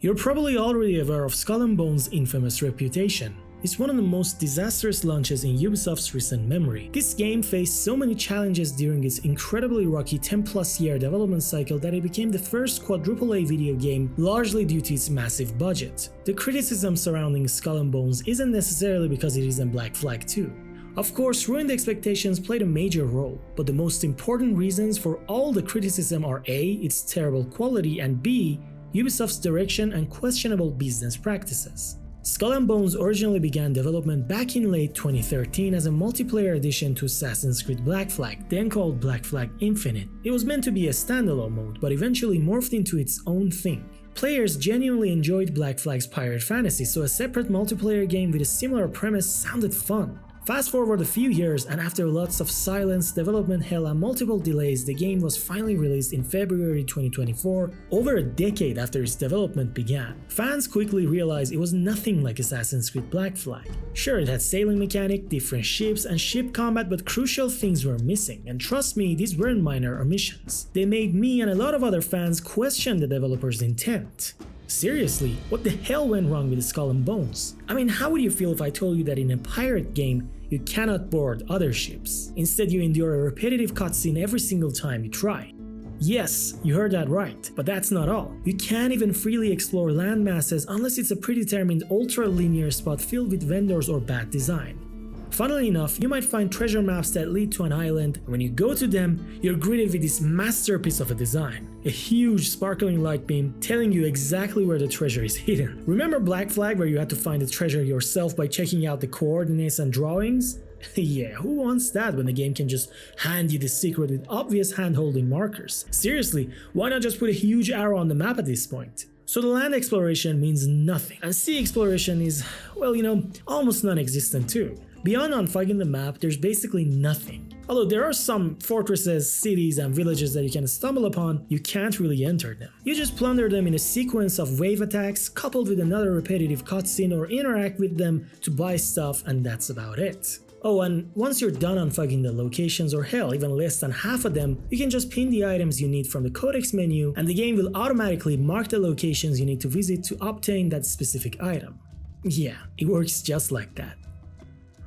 You're probably already aware of Skull and Bones' infamous reputation. It's one of the most disastrous launches in Ubisoft's recent memory. This game faced so many challenges during its incredibly rocky 10+ year development cycle that it became the first quadruple-A video game largely due to its massive budget. The criticism surrounding Skull and Bones isn't necessarily because it isn't Black Flag 2. Of course, ruined expectations played a major role, but the most important reasons for all the criticism are A, its terrible quality, and B, Ubisoft's direction and questionable business practices. Skull and Bones originally began development back in late 2013 as a multiplayer addition to Assassin's Creed Black Flag, then called Black Flag Infinite. It was meant to be a standalone mode, but eventually morphed into its own thing. Players genuinely enjoyed Black Flag's pirate fantasy, so a separate multiplayer game with a similar premise sounded fun. Fast forward a few years, and after lots of silence, development hell, and multiple delays, the game was finally released in February 2024, over a decade after its development began. Fans quickly realized it was nothing like Assassin's Creed Black Flag. Sure, it had sailing mechanic, different ships, and ship combat, but crucial things were missing, and trust me, these weren't minor omissions. They made me and a lot of other fans question the developer's intent. Seriously, what the hell went wrong with Skull and Bones? I mean, how would you feel if I told you that in a pirate game, you cannot board other ships? Instead, you endure a repetitive cutscene every single time you try. Yes, you heard that right, but that's not all. You can't even freely explore land masses unless it's a predetermined ultra-linear spot filled with vendors or bad design. Funnily enough, you might find treasure maps that lead to an island, and when you go to them, you're greeted with this masterpiece of a design. A huge sparkling light beam telling you exactly where the treasure is hidden. Remember Black Flag, where you had to find the treasure yourself by checking out the coordinates and drawings? Yeah, who wants that when the game can just hand you the secret with obvious hand-holding markers? Seriously, why not just put a huge arrow on the map at this point? So the land exploration means nothing, and sea exploration is, well, almost non-existent too. Beyond unfugging the map, there's basically nothing. Although there are some fortresses, cities, and villages that you can stumble upon, you can't really enter them. You just plunder them in a sequence of wave attacks, coupled with another repetitive cutscene, or interact with them to buy stuff, and that's about it. Oh, and once you're done unfugging the locations, or hell, even less than half of them, you can just pin the items you need from the codex menu, and the game will automatically mark the locations you need to visit to obtain that specific item. Yeah, it works just like that.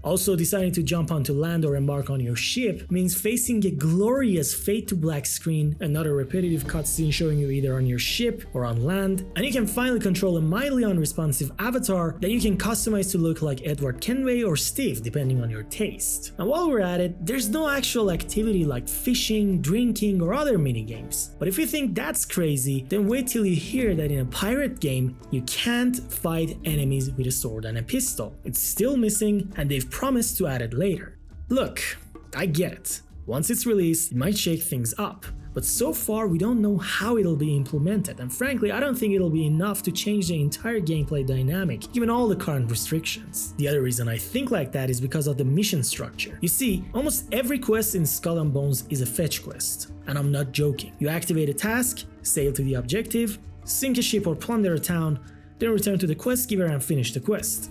Also, deciding to jump onto land or embark on your ship means facing a glorious fade to black screen, another repetitive cutscene showing you either on your ship or on land, and you can finally control a mildly unresponsive avatar that you can customize to look like Edward Kenway or Steve depending on your taste. And while we're at it, there's no actual activity like fishing, drinking, or other minigames. But if you think that's crazy, then wait till you hear that in a pirate game, you can't fight enemies with a sword and a pistol. It's still missing, and they've promised to add it later. Look, I get it. Once it's released, it might shake things up, but so far we don't know how it'll be implemented, and frankly I don't think it'll be enough to change the entire gameplay dynamic, given all the current restrictions. The other reason I think like that is because of the mission structure. You see, almost every quest in Skull and Bones is a fetch quest, and I'm not joking. You activate a task, sail to the objective, sink a ship or plunder a town, then return to the quest giver and finish the quest.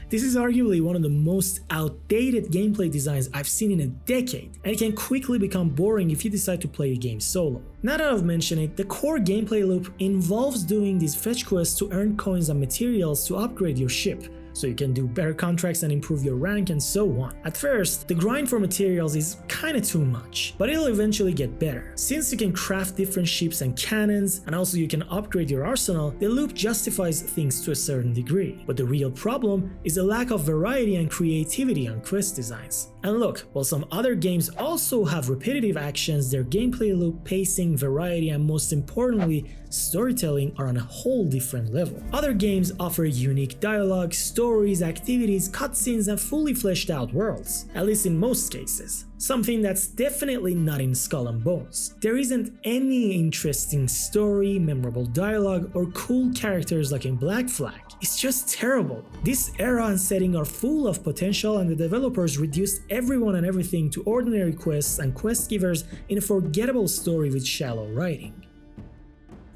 This is arguably one of the most outdated gameplay designs I've seen in a decade, and it can quickly become boring if you decide to play the game solo. Now that I've mentioned it, the core gameplay loop involves doing these fetch quests to earn coins and materials to upgrade your ship, so you can do better contracts and improve your rank and so on. At first, the grind for materials is kinda too much, but it'll eventually get better. Since you can craft different ships and cannons, and also you can upgrade your arsenal, the loop justifies things to a certain degree. But the real problem is the lack of variety and creativity on quest designs. And look, while some other games also have repetitive actions, their gameplay loop, pacing, variety, and most importantly, storytelling are on a whole different level. Other games offer unique dialogue, stories, activities, cutscenes, and fully fleshed out worlds, at least in most cases. Something that's definitely not in Skull and Bones. There isn't any interesting story, memorable dialogue, or cool characters like in Black Flag. It's just terrible. This era and setting are full of potential, and the developers reduced everyone and everything to ordinary quests and quest givers in a forgettable story with shallow writing.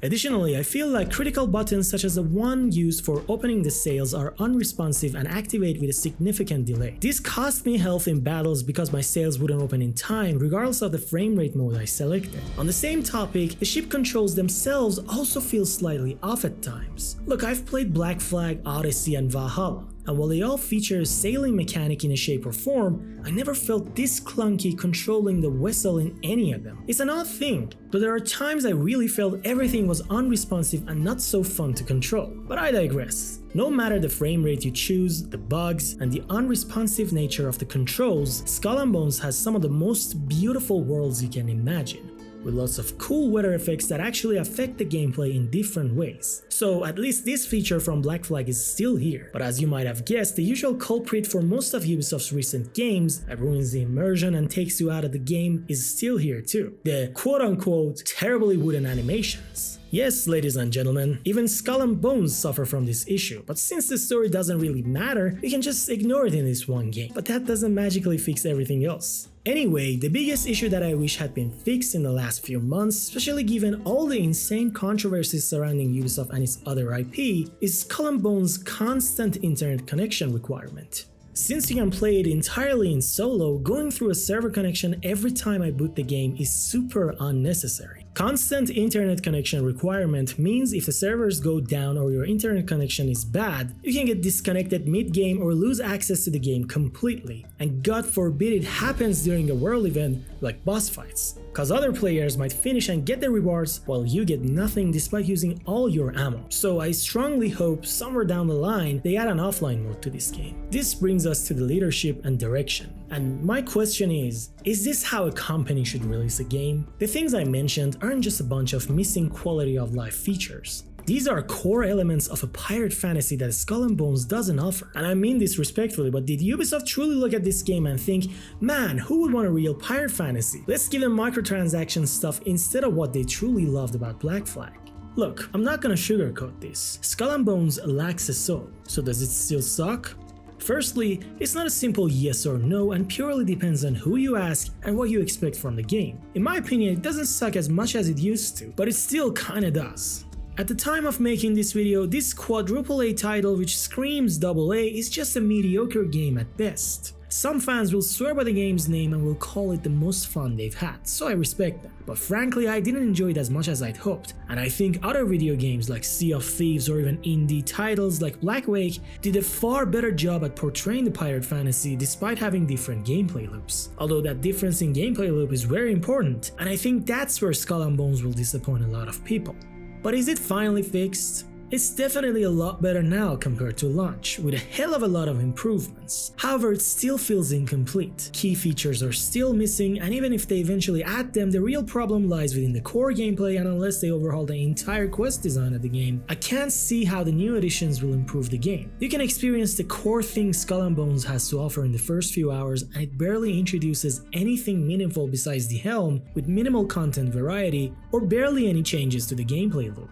Additionally, I feel like critical buttons such as the one used for opening the sails are unresponsive and activate with a significant delay. This cost me health in battles because my sails wouldn't open in time regardless of the frame rate mode I selected. On the same topic, the ship controls themselves also feel slightly off at times. Look, I've played Black Flag, Odyssey, and Valhalla, and while they all feature a sailing mechanic in a shape or form, I never felt this clunky controlling the vessel in any of them. It's an odd thing, but there are times I really felt everything was unresponsive and not so fun to control. But I digress. No matter the frame rate you choose, the bugs, and the unresponsive nature of the controls, Skull and Bones has some of the most beautiful worlds you can imagine, with lots of cool weather effects that actually affect the gameplay in different ways. So at least this feature from Black Flag is still here, but as you might have guessed, the usual culprit for most of Ubisoft's recent games that ruins the immersion and takes you out of the game is still here too. The quote-unquote terribly wooden animations. Yes, ladies and gentlemen, even Skull and Bones suffer from this issue, but since the story doesn't really matter, we can just ignore it in this one game. But that doesn't magically fix everything else. Anyway, the biggest issue that I wish had been fixed in the last few months, especially given all the insane controversies surrounding Ubisoft and its other IP, is Skull and Bones' constant internet connection requirement. Since you can play it entirely in solo, going through a server connection every time I boot the game is super unnecessary. Constant internet connection requirement means if the servers go down or your internet connection is bad, you can get disconnected mid-game or lose access to the game completely. And God forbid it happens during a world event like boss fights, cause other players might finish and get the rewards while you get nothing despite using all your ammo. So I strongly hope somewhere down the line they add an offline mode to this game. This brings us to the leadership and direction. And my question is this how a company should release a game? The things I mentioned aren't just a bunch of missing quality of life features. These are core elements of a pirate fantasy that Skull and Bones doesn't offer. And I mean this respectfully, but did Ubisoft truly look at this game and think, man, who would want a real pirate fantasy? Let's give them microtransaction stuff instead of what they truly loved about Black Flag. Look, I'm not gonna sugarcoat this. Skull and Bones lacks a soul, so does it still suck? Firstly, it's not a simple yes or no and purely depends on who you ask and what you expect from the game. In my opinion, it doesn't suck as much as it used to, but it still kinda does. At the time of making this video, this quadruple A title which screams AA is just a mediocre game at best. Some fans will swear by the game's name and will call it the most fun they've had, so I respect them. But frankly, I didn't enjoy it as much as I'd hoped, and I think other video games like Sea of Thieves or even indie titles like Black Wake did a far better job at portraying the pirate fantasy despite having different gameplay loops. Although that difference in gameplay loop is very important, and I think that's where Skull and Bones will disappoint a lot of people. But is it finally fixed? It's definitely a lot better now compared to launch, with a hell of a lot of improvements. However, it still feels incomplete. Key features are still missing, and even if they eventually add them, the real problem lies within the core gameplay, and unless they overhaul the entire quest design of the game, I can't see how the new additions will improve the game. You can experience the core things Skull and Bones has to offer in the first few hours, and it barely introduces anything meaningful besides the helm, with minimal content variety, or barely any changes to the gameplay loop.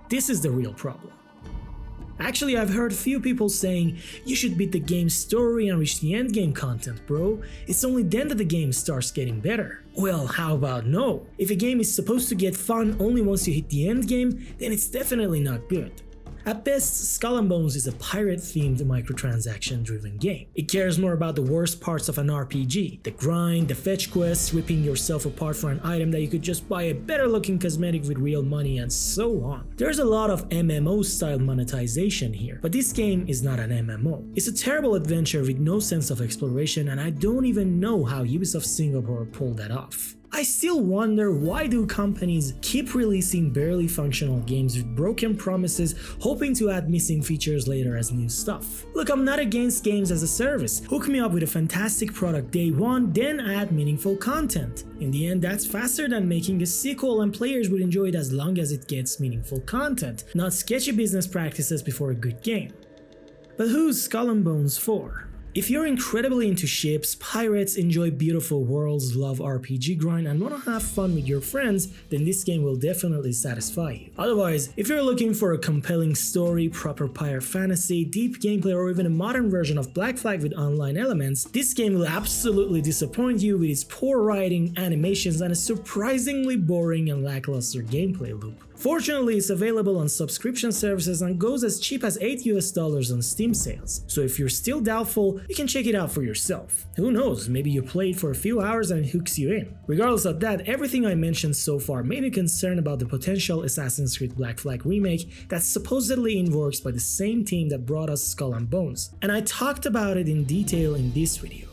This is the real problem. Actually, I've heard few people saying, you should beat the game's story and reach the endgame content, bro. It's only then that the game starts getting better. Well, how about no? If a game is supposed to get fun only once you hit the endgame, then it's definitely not good. At best, Skull and Bones is a pirate-themed microtransaction-driven game. It cares more about the worst parts of an RPG, the grind, the fetch quests, ripping yourself apart for an item that you could just buy a better-looking cosmetic with real money, and so on. There's a lot of MMO-style monetization here, but this game is not an MMO. It's a terrible adventure with no sense of exploration, and I don't even know how Ubisoft Singapore pulled that off. I still wonder, why do companies keep releasing barely functional games with broken promises, hoping to add missing features later as new stuff? Look, I'm not against games as a service. Hook me up with a fantastic product day one, then add meaningful content. In the end, that's faster than making a sequel, and players would enjoy it as long as it gets meaningful content, not sketchy business practices before a good game. But who's Skull and Bones for? If you're incredibly into ships, pirates, enjoy beautiful worlds, love RPG grind, and wanna have fun with your friends, then this game will definitely satisfy you. Otherwise, if you're looking for a compelling story, proper pirate fantasy, deep gameplay, or even a modern version of Black Flag with online elements, this game will absolutely disappoint you with its poor writing, animations, and a surprisingly boring and lackluster gameplay loop. Fortunately, it's available on subscription services and goes as cheap as $8 on Steam sales, so if you're still doubtful, you can check it out for yourself. Who knows, maybe you play it for a few hours and it hooks you in. Regardless of that, everything I mentioned so far made me concerned about the potential Assassin's Creed Black Flag remake that's supposedly in works by the same team that brought us Skull and Bones, and I talked about it in detail in this video.